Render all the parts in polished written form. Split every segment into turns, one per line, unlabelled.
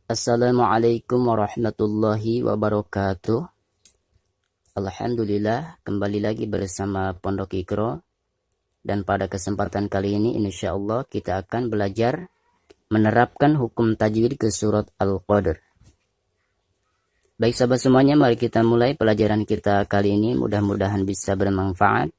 Assalamualaikum warahmatullahi wabarakatuh. Alhamdulillah, kembali lagi bersama Pondok Ikro. Dan pada kesempatan kali ini insya Allah kita akan belajar menerapkan hukum tajwid ke surat Al-Qadr. Baik sahabat semuanya, mari kita mulai pelajaran kita kali ini. Mudah-mudahan bisa bermanfaat.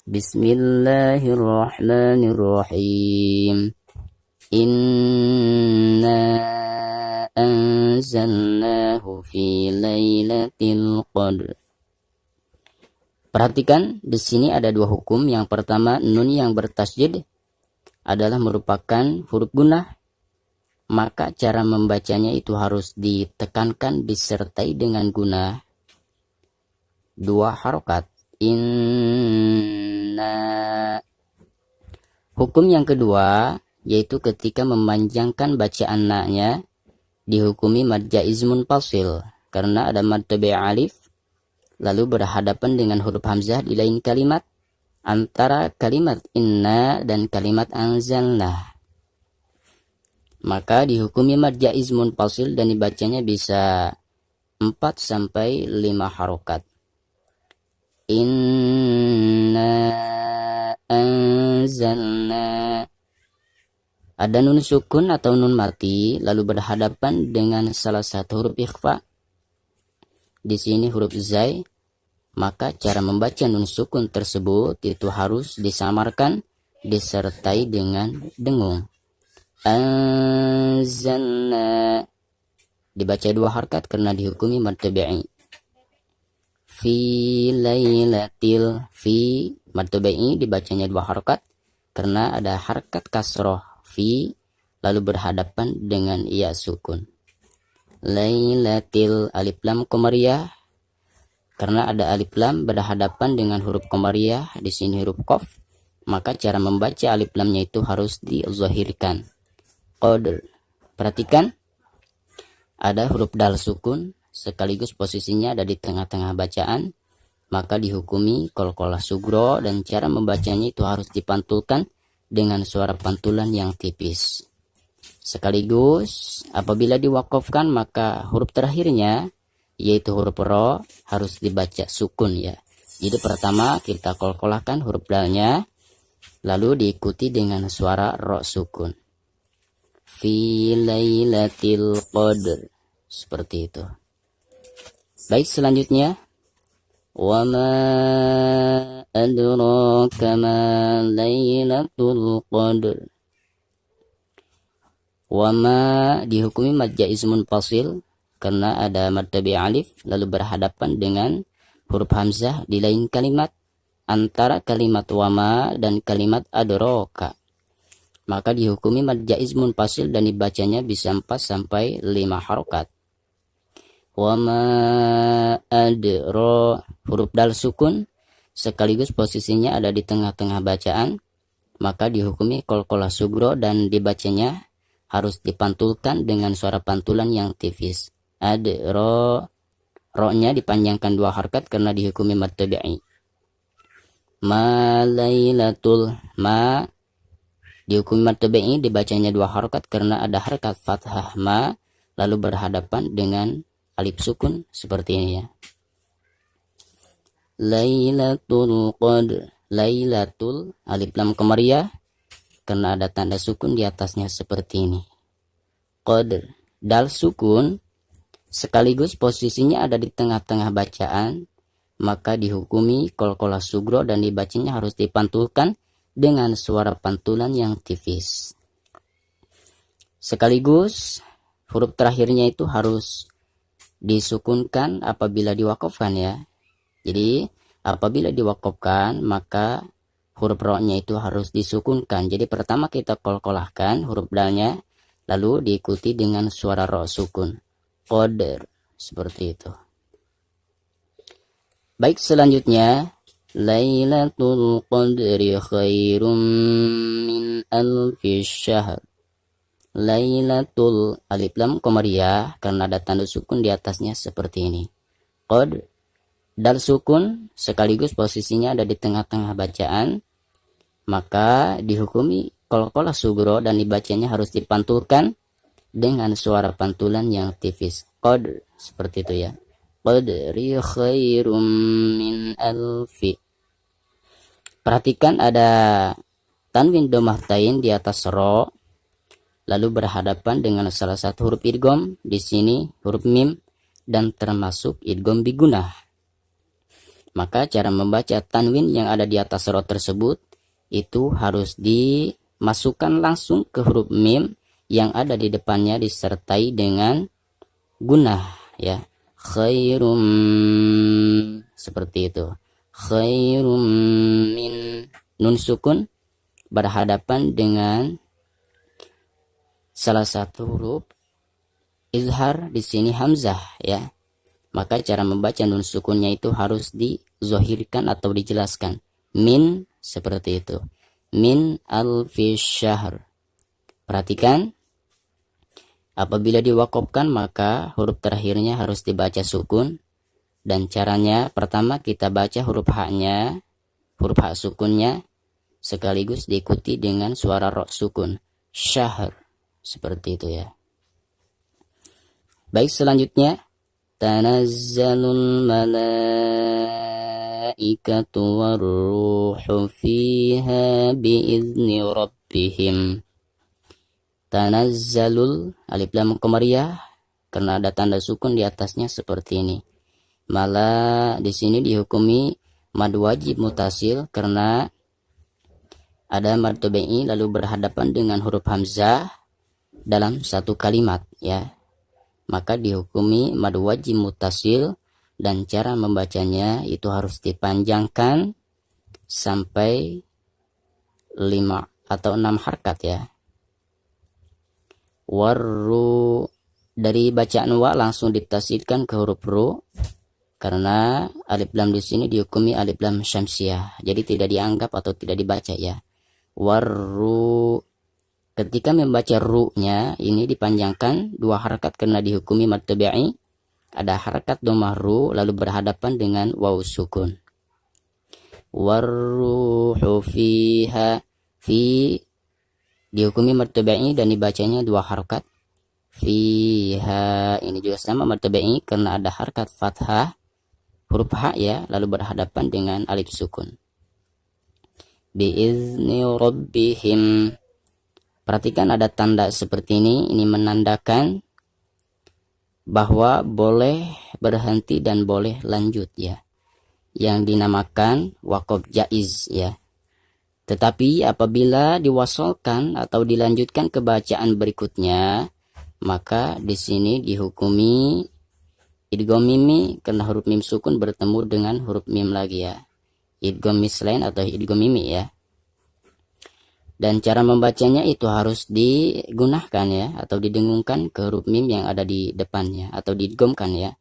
Bismillahirrahmanirrahim. Inna anzalnahu fi lailatul qadr. Perhatikan, di sini ada dua hukum. Yang pertama, nun yang bertasydid adalah merupakan huruf gunnah, maka cara membacanya itu harus ditekankan disertai dengan gunnah dua harokat. Inna. Hukum yang kedua yaitu ketika memanjangkan bacaan na-nya dihukumi mad jaiz munfasil karena ada mad tabi' alif lalu berhadapan dengan huruf hamzah di lain kalimat antara kalimat inna dan kalimat anzalna, maka dihukumi mad jaiz munfasil dan dibacanya bisa 4 sampai 5 harokat. Inna anzalna. Ada nun sukun atau nun mati lalu berhadapan dengan salah satu huruf ikhfa. Di sini huruf zai, maka cara membaca nun sukun tersebut itu harus disamarkan disertai dengan dengung. Anzalna dibaca dua harkat karena dihukumi mad tabi'i. Fi lailatil, fi mad tabi'i dibacanya dua harkat karena ada harkat kasroh fi lalu berhadapan dengan ya sukun. Lailatil, alif lam qamariyah karena ada alif lam berhadapan dengan huruf qamariyah, di sini huruf qaf, maka cara membaca alif lamnya itu harus dizahirkan. Qadr. Perhatikan, ada huruf dal sukun sekaligus posisinya ada di tengah-tengah bacaan, maka dihukumi qalqalah sugro dan cara membacanya itu harus dipantulkan dengan suara pantulan yang tipis. Sekaligus apabila diwakafkan maka huruf terakhirnya yaitu huruf ro harus dibaca sukun ya. Jadi pertama kita qalqalahkan huruf dalnya lalu diikuti dengan suara ro sukun. Fi lailatil qadr, seperti itu. Baik, selanjutnya wa ma adraka ma lailatul qadr. Wa ma dihukumi mad jaiz munfasil karena ada mad tabi' alif lalu berhadapan dengan huruf hamzah di lain kalimat antara kalimat wa ma dan kalimat adraka, maka dihukumi mad jaiz munfasil dan dibacanya bisa 4 sampai 5 harokat. Wa ma adra, huruf dal sukun sekaligus posisinya ada di tengah-tengah bacaan, maka dihukumi qalqalah sugro dan dibacanya harus dipantulkan dengan suara pantulan yang tipis. Adra, ro-nya dipanjangkan dua harkat karena dihukumi mad tabi'i. Ma lailatul, ma dihukumi mad tabi'i dibacanya dua harkat karena ada harkat fathah ma lalu berhadapan dengan alif sukun seperti ini ya. Lailatul qadr, lailatul, alif lam qamariyah karena ada tanda sukun di atasnya seperti ini. Qadr, dal sukun sekaligus posisinya ada di tengah-tengah bacaan, maka dihukumi qalqalah sugro dan dibacanya harus dipantulkan dengan suara pantulan yang tipis. Sekaligus huruf terakhirnya itu harus disukunkan apabila diwakafkan ya. Jadi apabila diwakafkan maka huruf ro-nya itu harus disukunkan. Jadi pertama kita qalqalahkan huruf dalnya lalu diikuti dengan suara ro sukun. Qadr, seperti itu. Baik, selanjutnya Lailatul qadri khairum min alfi syahr. Lailatul, alif lam qamariyah karena ada tanda sukun di atasnya seperti ini. Qad, dal sukun sekaligus posisinya ada di tengah-tengah bacaan, maka dihukumi qalqalah sugro dan dibacanya harus dipantulkan dengan suara pantulan yang tipis. Qadr, seperti itu ya. Qadri khairum min alfi. Perhatikan ada tanwin domah tain di atas ro, lalu berhadapan dengan salah satu huruf idgham, di sini huruf mim, dan termasuk idgham bigunah. Maka cara membaca tanwin yang ada di atas ro tersebut itu harus dimasukkan langsung ke huruf mim yang ada di depannya disertai dengan gunah ya. Khairum, seperti itu. Khairum min, nun sukun berhadapan dengan salah satu huruf izhar, di sini hamzah ya. Maka cara membaca nun sukunnya itu harus dizohirkan atau dijelaskan. Min, seperti itu. Min alfi syahr. Perhatikan, apabila diwakofkan maka huruf terakhirnya harus dibaca sukun. Dan caranya, pertama kita baca huruf haknya, huruf hak sukunnya, sekaligus diikuti dengan suara ro sukun. Syahr, seperti itu ya. Baik, selanjutnya. Tanazzalul malaikatu warruhu fiha biizni rabbihim. Tanazzalul, alif lam qamariyah, karena ada tanda sukun di atasnya seperti ini. Mala di sini dihukumi mad wajib mutasil karena ada mad tabi'i lalu berhadapan dengan huruf hamzah dalam satu kalimat ya. Maka dihukumi mad wajib mutasil, dan cara membacanya itu harus dipanjangkan sampai 5 atau 6 harkat ya. Warru, dari bacaan wa langsung ditasilkan ke huruf ru karena alif lam di sini dihukumi alif lam syamsiah, jadi tidak dianggap atau tidak dibaca ya. Warru, ketika membaca ru-nya ini dipanjangkan 2 harakat karena dihukumi mad tabi'i. Ada harakat dhammah ru lalu berhadapan dengan waw sukun. Warruhu fiha, fi dihukumi mad tabi'i dan dibacanya 2 harakat. Fiha ini juga sama mad tabi'i karena ada harakat fathah huruf ha ya, lalu berhadapan dengan alif sukun. Biizni rabbihim. Perhatikan ada tanda seperti ini menandakan bahwa boleh berhenti dan boleh lanjut ya. Yang dinamakan waqaf jaiz ya. Tetapi apabila diwasolkan atau dilanjutkan ke bacaan berikutnya, maka di sini dihukumi idgham mimi karena huruf mim sukun bertemu dengan huruf mim lagi ya. Idgham mislain atau idgham mimi ya. Dan cara membacanya itu harus digunakan ya, atau didengungkan ke huruf mim yang ada di depannya, atau diidghamkan ya.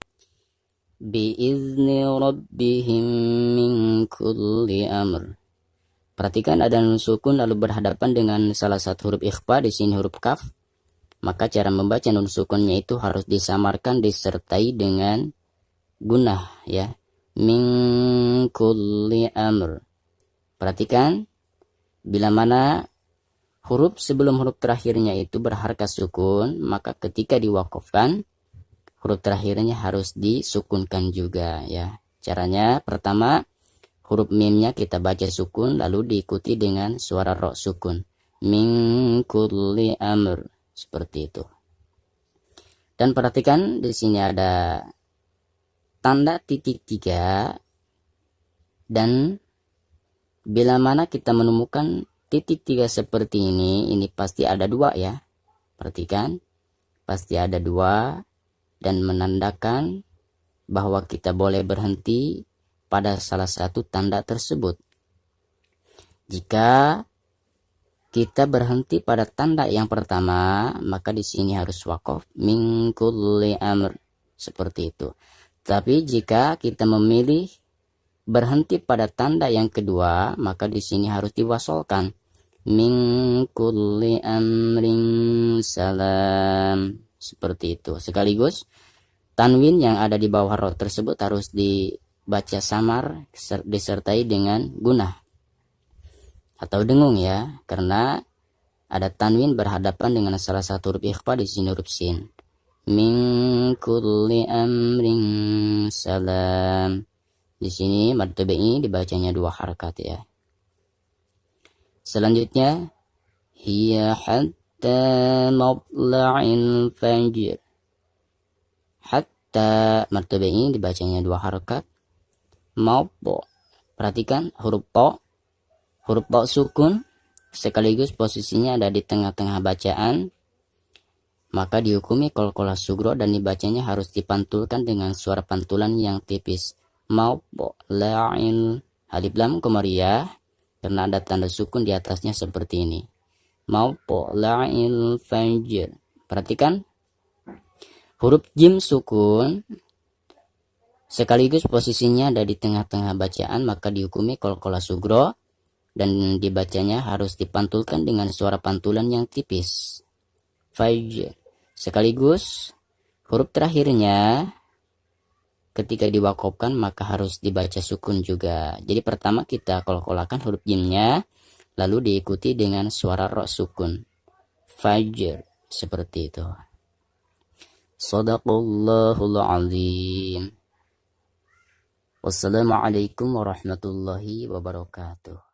Biizni rabbihim min kulli amr. Perhatikan ada nun sukun lalu berhadapan dengan salah satu huruf ikhfa, di sini huruf kaf. Maka cara membaca nun sukunnya itu harus disamarkan disertai dengan gunah ya. Min kulli amr. Perhatikan, bila mana huruf sebelum huruf terakhirnya itu berharakat sukun, maka ketika diwakafkan huruf terakhirnya harus disukunkan juga ya. Caranya pertama huruf mimnya kita baca sukun lalu diikuti dengan suara ro sukun. Min kulli amr, seperti itu. Dan perhatikan di sini ada tanda titik 3, dan bila mana kita menemukan titik 3 seperti ini pasti ada 2 ya. Perhatikan, pasti ada 2 dan menandakan bahwa kita boleh berhenti pada salah satu tanda tersebut. Jika kita berhenti pada tanda yang pertama, maka di sini harus waqaf min kulli amr, seperti itu. Tapi jika kita memilih berhenti pada tanda yang kedua, maka di sini harus diwasolkan min kulli amrin salam, seperti itu. Sekaligus tanwin yang ada di bawah ro tersebut harus dibaca samar disertai dengan gunah atau dengung ya, karena ada tanwin berhadapan dengan salah satu huruf ikhfa di sini huruf sin. Min kulli amrin salam. Di sini mad tabi'i dibacanya 2 harakat ya. Selanjutnya hiya hatta matla'il fajr. Hatta mad tabi'i dibacanya 2 harakat. Maupo. Perhatikan huruf po sukun sekaligus posisinya ada di tengah-tengah bacaan, maka dihukumi qalqalah sugro dan dibacanya harus dipantulkan dengan suara pantulan yang tipis. Maupo la'il, alif lam qamariyah karena ada tanda sukun di atasnya seperti ini. Maupo la'il fajr. Perhatikan huruf jim sukun sekaligus posisinya ada di tengah-tengah bacaan, maka dihukumi qalqalah sugro dan dibacanya harus dipantulkan dengan suara pantulan yang tipis. Fajr. Sekaligus huruf terakhirnya ketika diwakofkan maka harus dibaca sukun juga. Jadi pertama kita qalqalahkan huruf jimnya, lalu diikuti dengan suara ro sukun. Fajr. Seperti itu. Shadaqallahul azim. Wassalamualaikum warahmatullahi wabarakatuh.